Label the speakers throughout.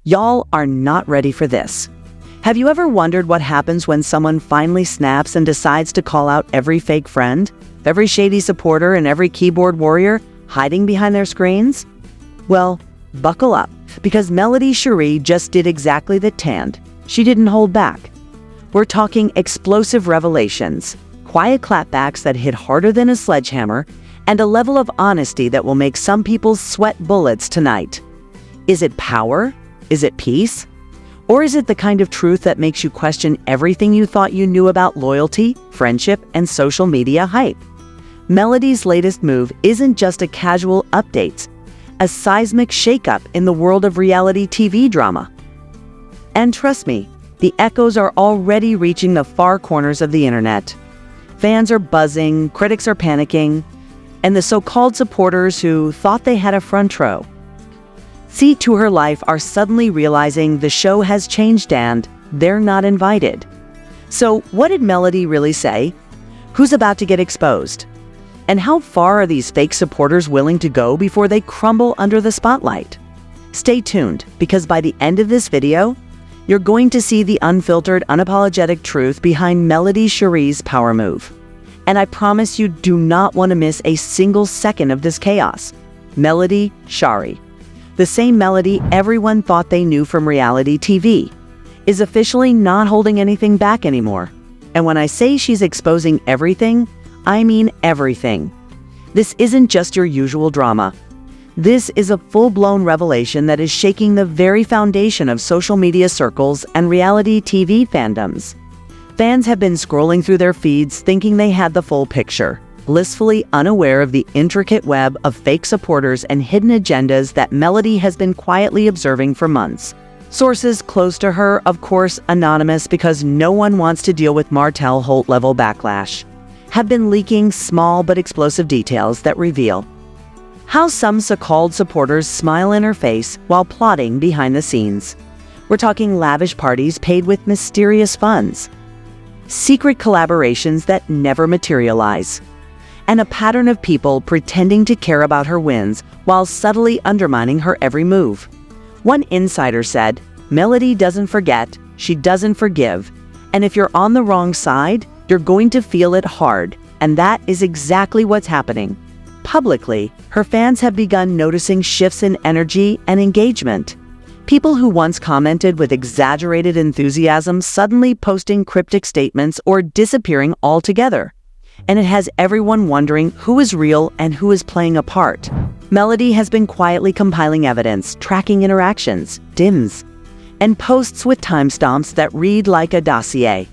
Speaker 1: Y'all are not ready for this. Have you ever wondered what happens when someone finally snaps and decides to call out every fake friend, every shady supporter, and every keyboard warrior hiding behind their screens? Well, buckle up, because MelodyShari just did exactly that. She didn't hold back. We're talking explosive revelations, quiet clapbacks that hit harder than a sledgehammer, and a level of honesty that will make some people sweat bullets tonight. Is it power? Is it peace? Or is it the kind of truth that makes you question everything you thought you knew about loyalty, friendship, and social media hype? Melody's latest move isn't just a casual update, a seismic shakeup in the world of reality TV drama. And trust me, the echoes are already reaching the far corners of the internet. Fans are buzzing, critics are panicking, and the so-called supporters who thought they had a front row seat to her life are suddenly realizing the show has changed and they're not invited. So what did Melody really say? Who's about to get exposed? And how far are these fake supporters willing to go before they crumble under the spotlight? Stay tuned, because by the end of this video, you're going to see the unfiltered, unapologetic truth behind MelodyShari's power move. And I promise you do not want to miss a single second of this chaos. MelodyShari, the same Melody everyone thought they knew from reality TV, is officially not holding anything back anymore. And when I say she's exposing everything, I mean everything. This isn't just your usual drama. This is a full-blown revelation that is shaking the very foundation of social media circles and reality TV fandoms. Fans have been scrolling through their feeds thinking they had the full picture, blissfully unaware of the intricate web of fake supporters and hidden agendas that Melody has been quietly observing for months. Sources close to her, of course anonymous because no one wants to deal with Martell Holt-level backlash, have been leaking small but explosive details that reveal how some so-called supporters smile in her face while plotting behind the scenes. We're talking lavish parties paid with mysterious funds, secret collaborations that never materialize, and a pattern of people pretending to care about her wins while subtly undermining her every move. One insider said, "Melody doesn't forget, she doesn't forgive, and if you're on the wrong side, you're going to feel it hard," and that is exactly what's happening. Publicly, her fans have begun noticing shifts in energy and engagement. People who once commented with exaggerated enthusiasm suddenly posting cryptic statements or disappearing altogether. And it has everyone wondering who is real and who is playing a part. Melody has been quietly compiling evidence, tracking interactions, DMs, and posts with timestamps that read like a dossier,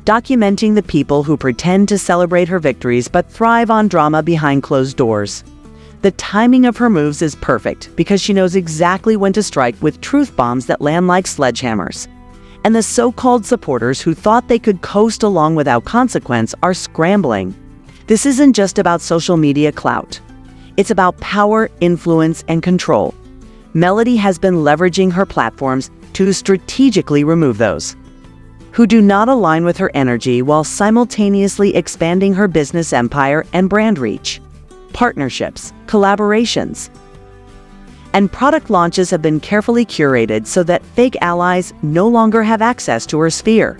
Speaker 1: documenting the people who pretend to celebrate her victories but thrive on drama behind closed doors. The timing of her moves is perfect because she knows exactly when to strike with truth bombs that land like sledgehammers. And the so-called supporters who thought they could coast along without consequence are scrambling. This isn't just about social media clout. It's about power, influence, and control. Melody has been leveraging her platforms to strategically remove those who do not align with her energy while simultaneously expanding her business empire and brand reach. Partnerships, collaborations, and product launches have been carefully curated so that fake allies no longer have access to her sphere.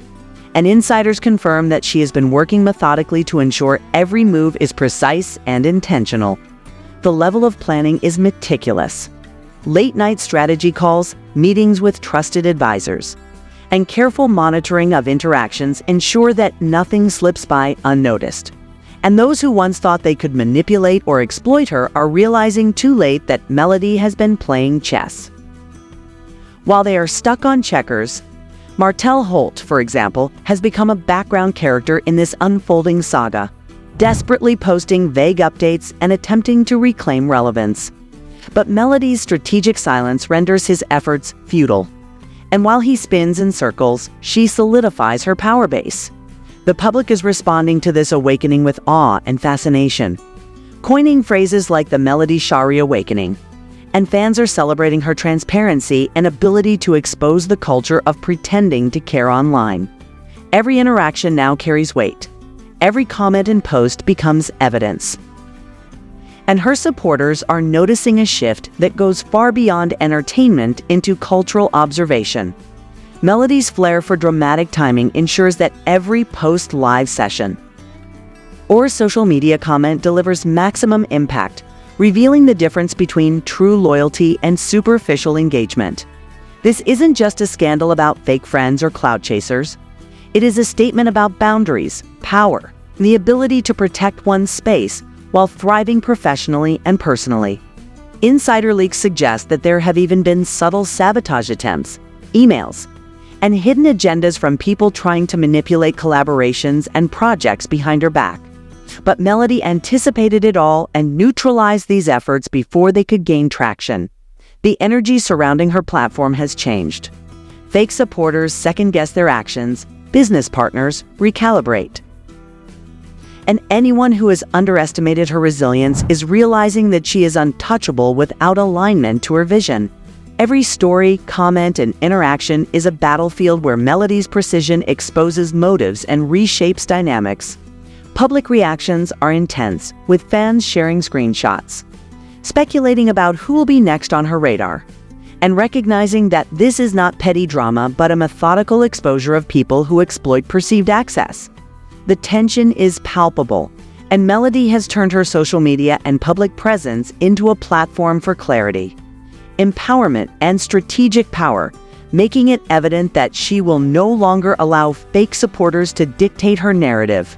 Speaker 1: And insiders confirm that she has been working methodically to ensure every move is precise and intentional. The level of planning is meticulous. Late-night strategy calls, meetings with trusted advisors, and careful monitoring of interactions ensure that nothing slips by unnoticed. And those who once thought they could manipulate or exploit her are realizing too late that Melody has been playing chess. While they are stuck on checkers, Martell Holt, for example, has become a background character in this unfolding saga, desperately posting vague updates and attempting to reclaim relevance. But Melody's strategic silence renders his efforts futile. And while he spins in circles, she solidifies her power base. The public is responding to this awakening with awe and fascination, coining phrases like the MelodyShari awakening, and fans are celebrating her transparency and ability to expose the culture of pretending to care online. Every interaction now carries weight. Every comment and post becomes evidence. And her supporters are noticing a shift that goes far beyond entertainment into cultural observation. Melody's flair for dramatic timing ensures that every post-live session or social media comment delivers maximum impact, revealing the difference between true loyalty and superficial engagement. This isn't just a scandal about fake friends or clout chasers. It is a statement about boundaries, power, and the ability to protect one's space while thriving professionally and personally. Insider leaks suggest that there have even been subtle sabotage attempts, emails, and hidden agendas from people trying to manipulate collaborations and projects behind her back. But Melody anticipated it all and neutralized these efforts before they could gain traction. The energy surrounding her platform has changed. Fake supporters second-guess their actions, business partners recalibrate. And anyone who has underestimated her resilience is realizing that she is untouchable without alignment to her vision. Every story, comment, and interaction is a battlefield where Melody's precision exposes motives and reshapes dynamics. Public reactions are intense, with fans sharing screenshots, speculating about who will be next on her radar, and recognizing that this is not petty drama but a methodical exposure of people who exploit perceived access. The tension is palpable, and Melody has turned her social media and public presence into a platform for clarity, empowerment, and strategic power, making it evident that she will no longer allow fake supporters to dictate her narrative.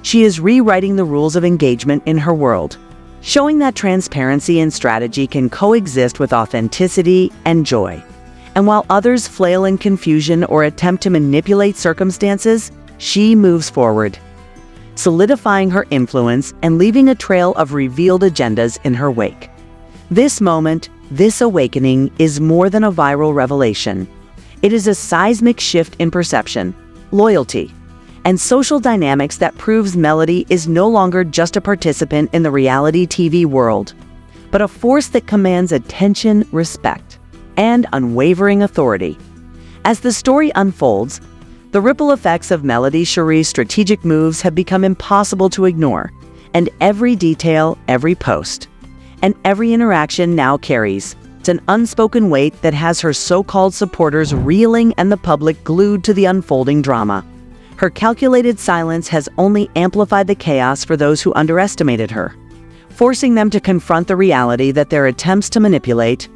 Speaker 1: She is rewriting the rules of engagement in her world, showing that transparency and strategy can coexist with authenticity and joy. And while others flail in confusion or attempt to manipulate circumstances, she moves forward, solidifying her influence and leaving a trail of revealed agendas in her wake. This moment, this awakening, is more than a viral revelation. It is a seismic shift in perception, loyalty, and social dynamics that proves Melody is no longer just a participant in the reality TV world, but a force that commands attention, respect, and unwavering authority. As the story unfolds, the ripple effects of MelodyShari's strategic moves have become impossible to ignore, and every detail, every post, and every interaction now carries an unspoken weight that has her so-called supporters reeling and the public glued to the unfolding drama. Her calculated silence has only amplified the chaos for those who underestimated her, forcing them to confront the reality that their attempts to manipulate,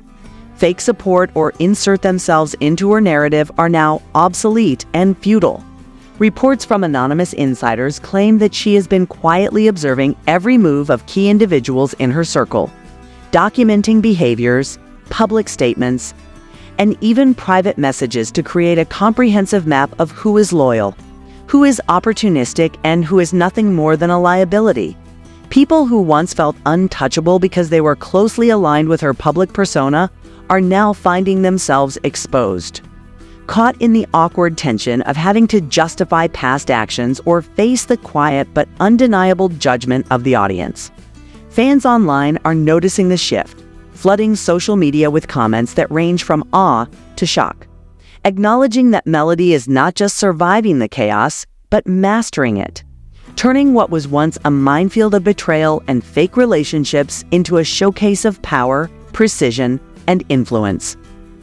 Speaker 1: fake support, or insert themselves into her narrative are now obsolete and futile. Reports from anonymous insiders claim that she has been quietly observing every move of key individuals in her circle, documenting behaviors, public statements, and even private messages to create a comprehensive map of who is loyal, who is opportunistic, and who is nothing more than a liability. People who once felt untouchable because they were closely aligned with her public persona are now finding themselves exposed, caught in the awkward tension of having to justify past actions or face the quiet but undeniable judgment of the audience. Fans online are noticing the shift, flooding social media with comments that range from awe to shock, acknowledging that Melody is not just surviving the chaos, but mastering it, turning what was once a minefield of betrayal and fake relationships into a showcase of power, precision, and influence.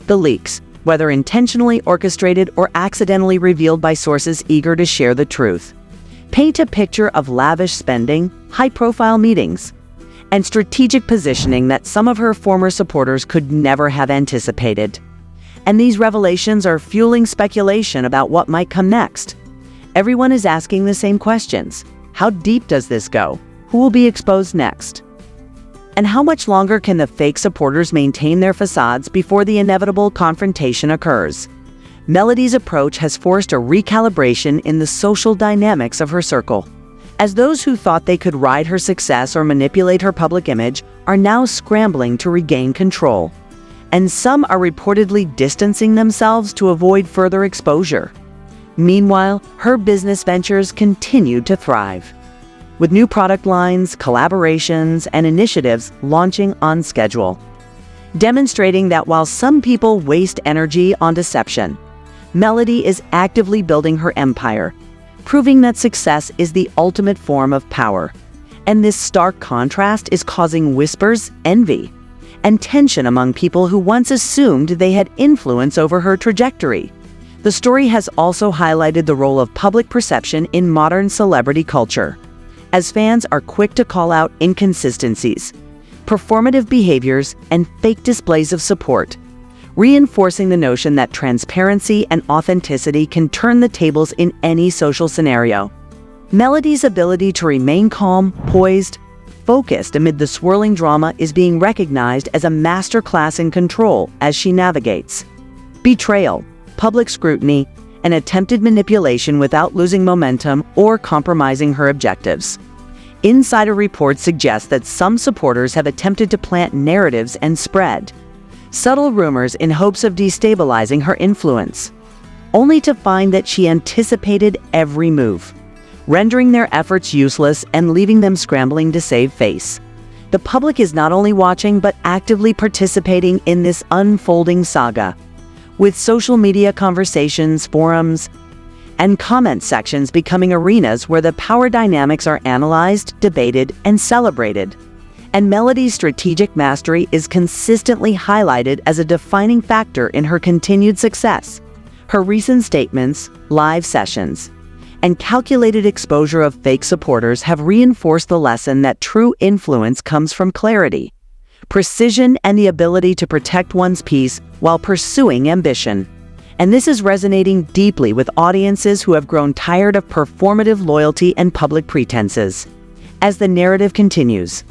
Speaker 1: The leaks, whether intentionally orchestrated or accidentally revealed by sources eager to share the truth, paint a picture of lavish spending, high-profile meetings, and strategic positioning that some of her former supporters could never have anticipated. And these revelations are fueling speculation about what might come next. Everyone is asking the same questions. How deep does this go? Who will be exposed next? And how much longer can the fake supporters maintain their facades before the inevitable confrontation occurs? Melody's approach has forced a recalibration in the social dynamics of her circle, as those who thought they could ride her success or manipulate her public image are now scrambling to regain control. And some are reportedly distancing themselves to avoid further exposure. Meanwhile, her business ventures continue to thrive, with new product lines, collaborations, and initiatives launching on schedule, demonstrating that while some people waste energy on deception, Melody is actively building her empire, proving that success is the ultimate form of power, And this stark contrast is causing whispers, envy, and tension among people who once assumed they had influence over her trajectory. The story has also highlighted the role of public perception in modern celebrity culture, as fans are quick to call out inconsistencies, performative behaviors, and fake displays of support, reinforcing the notion that transparency and authenticity can turn the tables in any social scenario. Melody's ability to remain calm, poised, focused amid the swirling drama is being recognized as a masterclass in control as she navigates betrayal, public scrutiny, and attempted manipulation without losing momentum or compromising her objectives. Insider reports suggest that some supporters have attempted to plant narratives and spread subtle rumors in hopes of destabilizing her influence, only to find that she anticipated every move, rendering their efforts useless and leaving them scrambling to save face. The public is not only watching but actively participating in this unfolding saga, with social media conversations, forums, and comment sections becoming arenas where the power dynamics are analyzed, debated, and celebrated. And Melody's strategic mastery is consistently highlighted as a defining factor in her continued success. Her recent statements, live sessions, and calculated exposure of fake supporters have reinforced the lesson that true influence comes from clarity, precision, and the ability to protect one's peace while pursuing ambition. And this is resonating deeply with audiences who have grown tired of performative loyalty and public pretenses. As the narrative continues,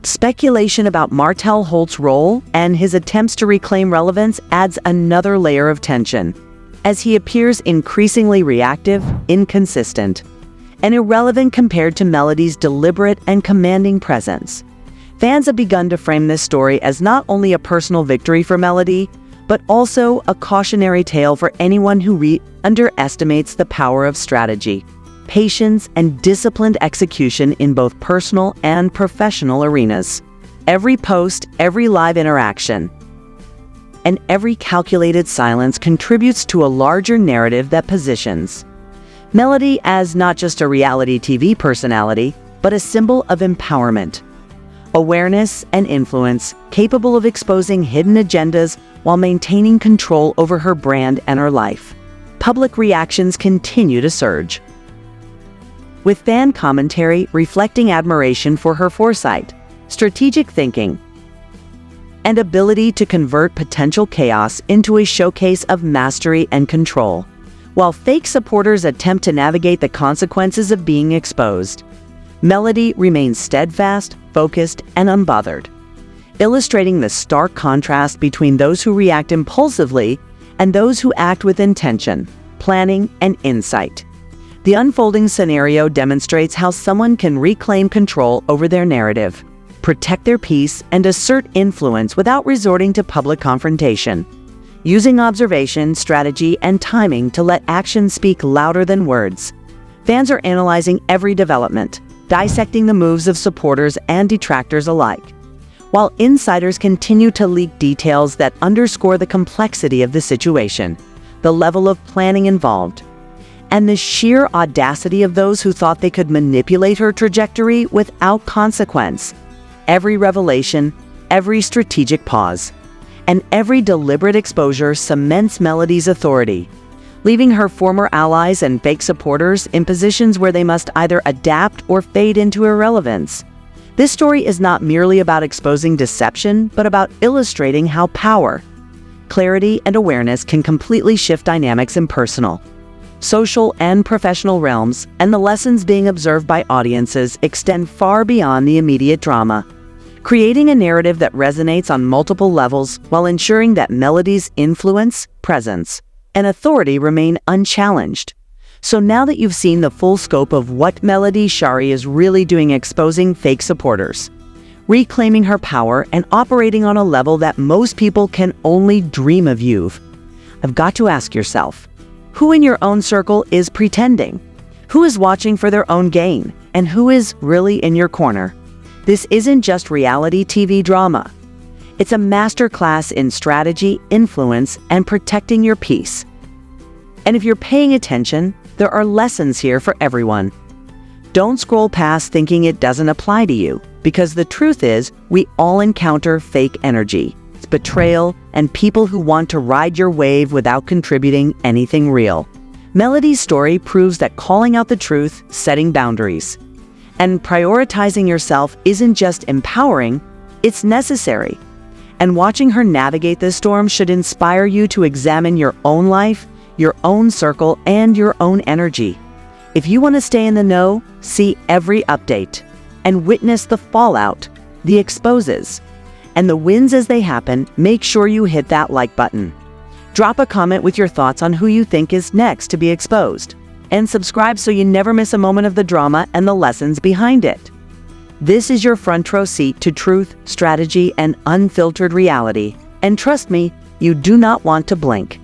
Speaker 1: speculation about Martell Holt's role and his attempts to reclaim relevance adds another layer of tension, as he appears increasingly reactive, inconsistent, and irrelevant compared to Melody's deliberate and commanding presence. Fans have begun to frame this story as not only a personal victory for Melody, but also a cautionary tale for anyone who underestimates the power of strategy, patience, and disciplined execution in both personal and professional arenas. Every post, every live interaction, and every calculated silence contributes to a larger narrative that positions Melody as not just a reality TV personality, but a symbol of empowerment, awareness, and influence, capable of exposing hidden agendas while maintaining control over her brand and her life. Public reactions continue to surge, with fan commentary reflecting admiration for her foresight, strategic thinking, and ability to convert potential chaos into a showcase of mastery and control, while fake supporters attempt to navigate the consequences of being exposed. Melody remains steadfast, focused, and unbothered, illustrating the stark contrast between those who react impulsively and those who act with intention, planning, and insight. The unfolding scenario demonstrates how someone can reclaim control over their narrative, protect their peace, and assert influence without resorting to public confrontation, using observation, strategy, and timing to let actions speak louder than words. Fans are analyzing every development, dissecting the moves of supporters and detractors alike, while insiders continue to leak details that underscore the complexity of the situation, the level of planning involved, and the sheer audacity of those who thought they could manipulate her trajectory without consequence. Every revelation, every strategic pause, and every deliberate exposure cements Melody's authority, leaving her former allies and fake supporters in positions where they must either adapt or fade into irrelevance. This story is not merely about exposing deception, but about illustrating how power, clarity, and awareness can completely shift dynamics in personal, social, and professional realms, and the lessons being observed by audiences extend far beyond the immediate drama, creating a narrative that resonates on multiple levels while ensuring that Melody's influence, presence, and authority remain unchallenged. So now that you've seen the full scope of what MelodyShari is really doing exposing fake supporters, reclaiming her power, and operating on a level that most people can only dream of, I've got to ask yourself, who in your own circle is pretending? Who is watching for their own gain? And who is really in your corner? This isn't just reality TV drama. It's a masterclass in strategy, influence, and protecting your peace. And if you're paying attention, there are lessons here for everyone. Don't scroll past thinking it doesn't apply to you, because the truth is, we all encounter fake energy, betrayal, and people who want to ride your wave without contributing anything real. Melody's story proves that calling out the truth, setting boundaries, and prioritizing yourself isn't just empowering, it's necessary. And watching her navigate this storm should inspire you to examine your own life, your own circle, and your own energy. If you want to stay in the know, see every update and witness the fallout, the exposes, and the wins as they happen, make sure you hit that like button. Drop a comment with your thoughts on who you think is next to be exposed, and subscribe so you never miss a moment of the drama and the lessons behind it. This is your front row seat to truth, strategy, and unfiltered reality. And trust me, you do not want to blink.